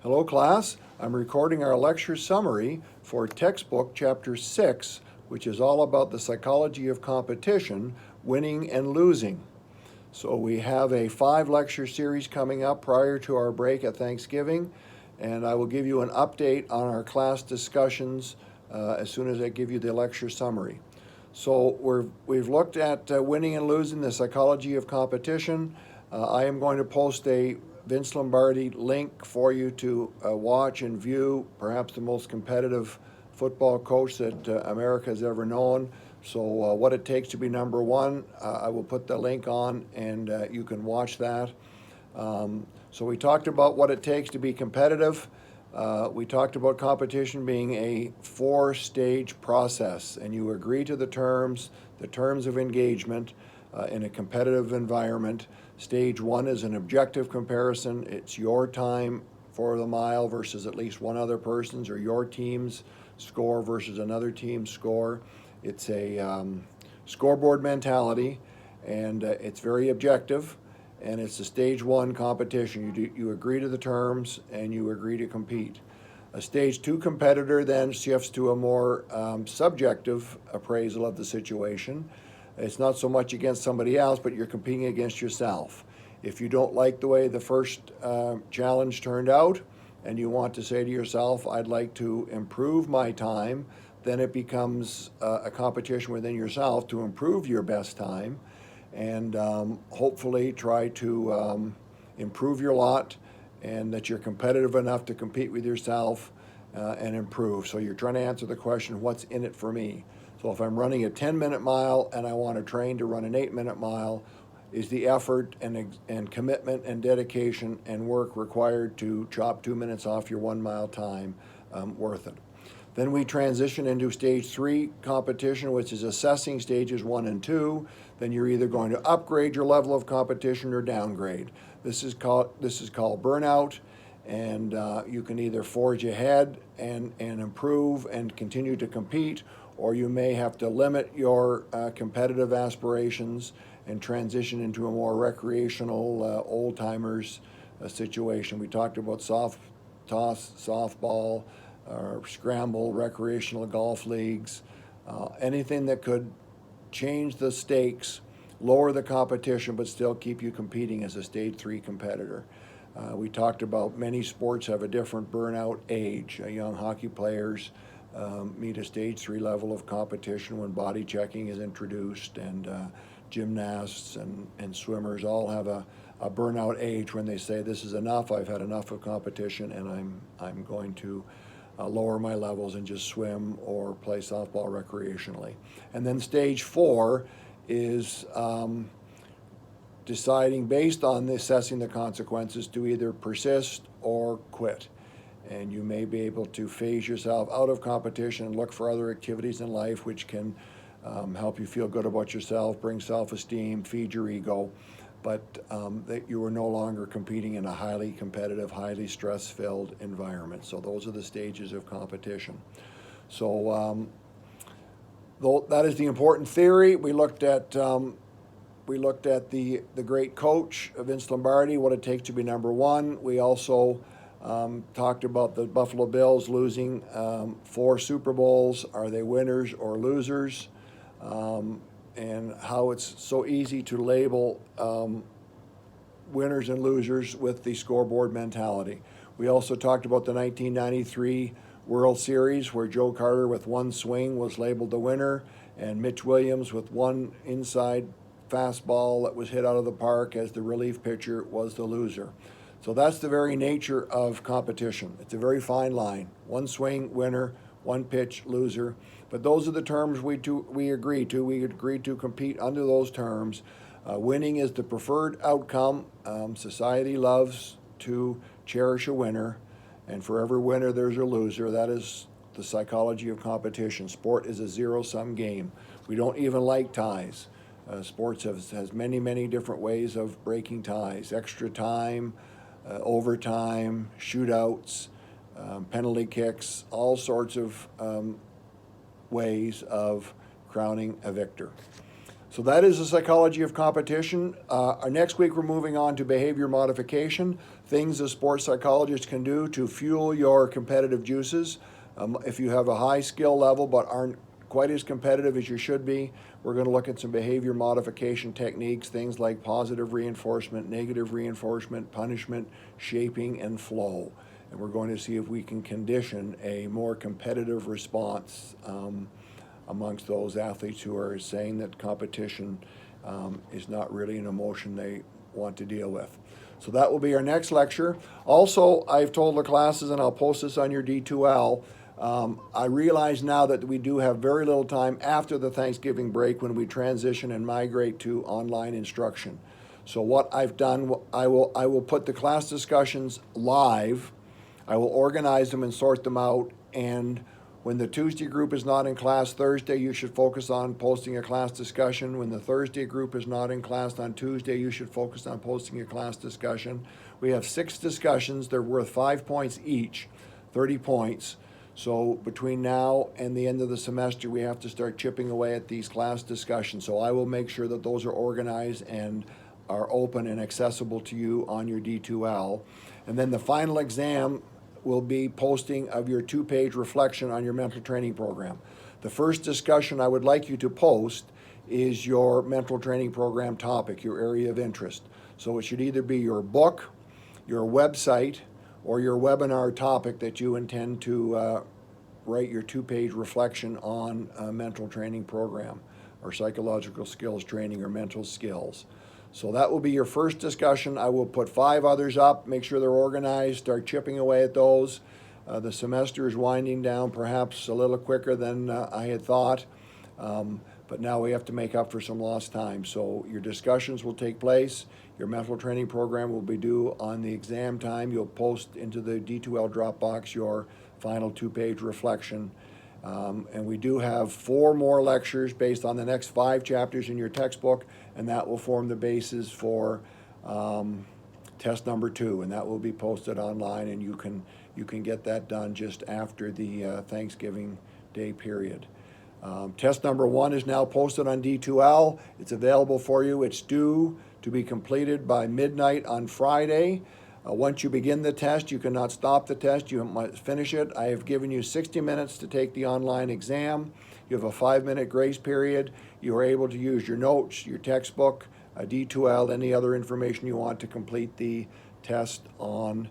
Hello, class. I'm recording our lecture summary for textbook chapter 6, which is all about the psychology of competition, winning and losing. So we have a 5-lecture series coming up prior to our break at Thanksgiving, and I will give you an update on our class discussions as soon as I give you the lecture summary. So we've looked at winning and losing, the psychology of competition. I am going to post a Vince Lombardi link for you to watch and view, perhaps the most competitive football coach that America has ever known. So what it takes to be number one, I will put the link on and you can watch that. So we talked about what it takes to be competitive. We talked about competition being a 4-stage process, and you agree to the terms of engagement in a competitive environment. Stage 1 is an objective comparison. It's your time for the mile versus at least one other person's, or your team's score versus another team's score. It's a scoreboard mentality, and it's very objective, and it's a stage 1 competition. You agree to the terms and you agree to compete. A stage 2 competitor then shifts to a more subjective appraisal of the situation. It's not so much against somebody else, but you're competing against yourself. If you don't like the way the first challenge turned out and you want to say to yourself, I'd like to improve my time, then it becomes a competition within yourself to improve your best time and hopefully try to improve your lot, and that you're competitive enough to compete with yourself and improve. So you're trying to answer the question, what's in it for me? So if I'm running a 10-minute mile and I want to train to run an 8-minute mile, is the effort and commitment and dedication and work required to chop 2 minutes off your 1-mile time worth it? Then we transition into stage 3 competition, which is assessing stages 1 and 2. Then you're either going to upgrade your level of competition or downgrade. This is called burnout, and you can either forge ahead and improve and continue to compete, or you may have to limit your competitive aspirations and transition into a more recreational, old-timers situation. We talked about soft toss, softball, scramble, recreational golf leagues, anything that could change the stakes, lower the competition, but still keep you competing as a stage 3 competitor. We talked about many sports have a different burnout age. Young hockey players meet a stage 3 level of competition when body checking is introduced, and gymnasts and swimmers all have a burnout age when they say, this is enough, I've had enough of competition, and I'm going to lower my levels and just swim or play softball recreationally. And then stage 4 is deciding, based on assessing the consequences, to either persist or quit. And you may be able to phase yourself out of competition and look for other activities in life which can help you feel good about yourself, bring self-esteem, feed your ego, but that you are no longer competing in a highly competitive, highly stress-filled environment. So those are the stages of competition. So that is the important theory. We looked at the great coach, Vince Lombardi, what it takes to be number one. We also talked about the Buffalo Bills losing 4 Super Bowls. Are they winners or losers? And how it's so easy to label winners and losers with the scoreboard mentality. We also talked about the 1993 World Series, where Joe Carter with 1 swing was labeled the winner, and Mitch Williams with 1 inside fastball that was hit out of the park as the relief pitcher was the loser. So that's the very nature of competition. It's a very fine line. 1 swing, winner; 1 pitch, loser. But those are the terms we agree to. We agreed to compete under those terms. Winning is the preferred outcome. Society loves to cherish a winner, and for every winner there's a loser. That is the psychology of competition. Sport is a zero-sum game. We don't even like ties. Sports has many, many different ways of breaking ties. Extra time, overtime, shootouts, penalty kicks, all sorts of ways of crowning a victor. So that is the psychology of competition. Our next week we're moving on to behavior modification, things a sports psychologist can do to fuel your competitive juices. If you have a high skill level but aren't quite as competitive as you should be, we're going to look at some behavior modification techniques, things like positive reinforcement, negative reinforcement, punishment, shaping, and flow. And we're going to see if we can condition a more competitive response amongst those athletes who are saying that competition is not really an emotion they want to deal with. So that will be our next lecture. Also, I've told the classes, and I'll post this on your D2L, I realize now that we do have very little time after the Thanksgiving break when we transition and migrate to online instruction. So what I've done, I will put the class discussions live. I will organize them and sort them out, and when the Tuesday group is not in class Thursday, you should focus on posting a class discussion. When the Thursday group is not in class on Tuesday, you should focus on posting a class discussion. We have 6 discussions. They're worth 5 points each, 30 points. So between now and the end of the semester, we have to start chipping away at these class discussions. So I will make sure that those are organized and are open and accessible to you on your D2L. And then the final exam will be posting of your 2-page reflection on your mental training program. The first discussion I would like you to post is your mental training program topic, your area of interest. So it should either be your book, your website, or your webinar topic that you intend to write your 2-page reflection on a mental training program, or psychological skills training, or mental skills. So that will be your first discussion. I will put 5 others up, make sure they're organized, start chipping away at those. The semester is winding down perhaps a little quicker than I had thought, but now we have to make up for some lost time. So your discussions will take place. Your mental training program will be due on the exam time. You'll post into the D2L Dropbox your final 2-page reflection. And we do have 4 more lectures based on the next 5 chapters in your textbook, and that will form the basis for test number 2, and that will be posted online, and you can get that done just after the Thanksgiving Day period. Test number 1 is now posted on D2L. It's available for you. It's due to be completed by midnight on Friday. Once you begin the test, you cannot stop the test. You must finish it. I have given you 60 minutes to take the online exam. You have a 5-minute grace period. You are able to use your notes, your textbook, a D2L, any other information you want to complete the test on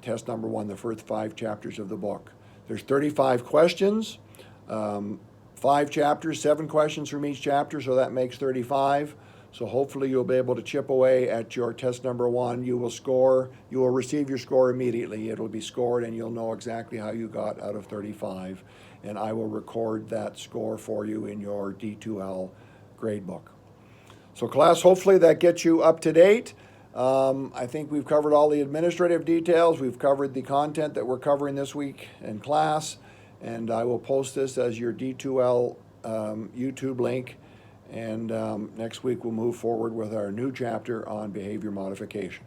test number 1, the first 5 chapters of the book. There's 35 questions, 5 chapters, 7 questions from each chapter, so that makes 35. So hopefully you'll be able to chip away at your test number 1. You will receive your score immediately. It'll be scored and you'll know exactly how you got out of 35. And I will record that score for you in your D2L gradebook. So class, hopefully that gets you up to date. I think we've covered all the administrative details. We've covered the content that we're covering this week in class. And I will post this as your D2L YouTube link. And next week we'll move forward with our new chapter on behavior modification.